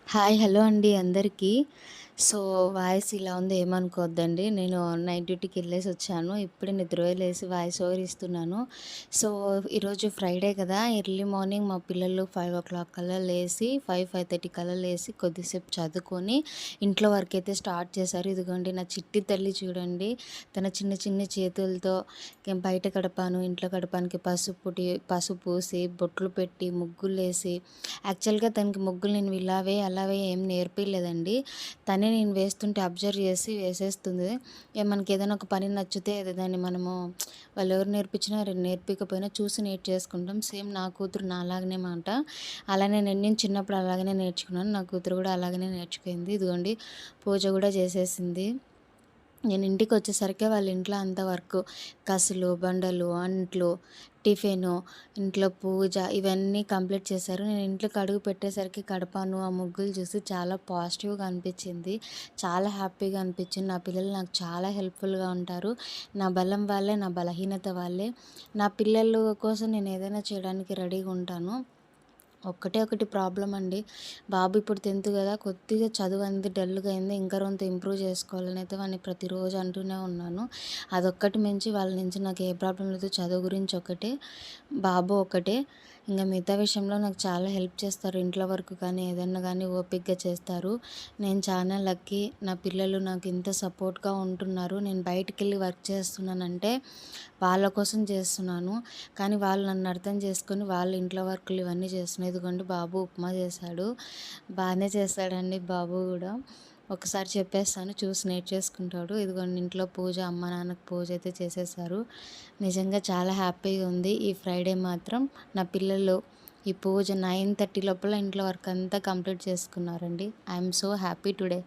Hi. Hello అండి అందరికీ. So, voice ఇలా ఉంది ఏమనుకోవద్దండి. నేను నైట్ డ్యూటీకెళ్ళేసొచ్చాను. ఇప్పుడే నిద్రపోయి లేసి వాయిస్ ఓవర్ ఇస్తున్నాను. సో, ఈరోజు ఫ్రైడే కదా! ఎర్లీ మార్నింగ్ మా పిల్లలు 5:00 కల్లా లేసి 5:30 కల్లా లేసి కొద్దిసేపు చదువుకొని ఇంట్లో వర్కయితే స్టార్ట్ చేశారు. ఇదిగోండి నా చిట్టి తల్లి చూడండి. తన చిన్న చిన్న చేతులతో బయట గడపాను, ఇంట్లో గడపానికి పసుపు పూసి, బొట్లు పెట్టి, ముగ్గులేసి యాక్చువల్‌గా తనకి ముగ్గులు నేను ఇలా వేయి, అలా వేయి ఏం నేర్పియలేదండి. తనే నేను వేస్తుంటే అబ్జర్వ్ చేసి వేసేస్తుంది. మనకేదైనా ఒక పని నచ్చితే దాన్ని మనము వాళ్ళెవరు నేర్పించినా నేర్పియకపోయినా చూసి నేర్చేసుకుంటాం. సేమ్ నా కూతురు నాలాగనే మాట. అలానే నేను చిన్నప్పుడు అలాగనే నేర్చుకున్నాను. నా కూతురు కూడా అలాగనే నేర్చుకుంది. ఇదిగోండి పూజ కూడా చేసేసింది. నేను ఇంటికొచ్చేసరికే వాళ్ళ ఇంట్లో అంతా వర్కు. కసులు, బండలు, అంట్లు, టిఫిను, ఇంట్లో పూజ ఇవన్నీ కంప్లీట్ చేశారు. నేను ఇంట్లోకి అడుగు పెట్టేసరికి కడపాను, ఆ ముగ్గులు చూసి చాలా పాజిటివ్‌గా అనిపించింది. చాలా హ్యాపీగా అనిపించింది. నా పిల్లలు నాకు చాలా హెల్ప్‌ఫుల్‌గా ఉంటారు. నా బలం వాళ్ళే, నా బలహీనత వాళ్ళే. నా పిల్లలు కోసం నేను ఏదైనా చేయడానికి రెడీగా ఉంటాను. ఒక్కటే ఒకటి ప్రాబ్లమ్ అండి. బాబు ఇప్పుడు 10థ్ కదా! కొద్దిగా చదువు అనేది డల్‌గా అయింది. ఇంకా రొంత ఇంప్రూవ్ చేసుకోవాలని అయితే వాడిని ప్రతిరోజు అంటూనే ఉన్నాను. అదొక్కటి మించి వాళ్ళ నుంచి నాకు ఏ ప్రాబ్లమ్ లేదు. చదువు గురించి ఒకటే, బాబు ఒకటే. ఇంక మిగతా విషయంలో నాకు చాలా హెల్ప్ చేస్తారు. ఇంట్లో వర్క్ కానీ, ఏదన్నా కానీ ఓపికగా చేస్తారు. నేను చాలా లక్కీ. నా పిల్లలు నాకు ఇంత సపోర్ట్‌గా ఉంటున్నారు. నేను బయటికెళ్ళి వర్క్ చేస్తున్నానంటే వాళ్ళ కోసం చేస్తున్నాను. కానీ వాళ్ళు నన్ను అర్థం చేసుకొని వాళ్ళు ఇంట్లో వర్కులు ఇవన్నీ చేస్తున్నారు. ఇదిగోండి బాబు ఉప్మా చేశాడు. బానే చేస్తాడండి బాబు గూడా. ఒకసారి చెప్పేస్తాను చూసి నేర్చేసుకుంటాడు. ఇదిగోండి ఇంట్లో పూజ అమ్మ, నాన్నకి పూజ అయితే చేసేసారు. నిజంగా చాలా హ్యాపీగా ఉంది. ఈ ఫ్రైడే మాత్రం నా పిల్లలు ఈ పూజ 9:30 లోపల ఇంట్లో వర్క్ అంతా కంప్లీట్ చేసుకున్నారండి. I am so happy today.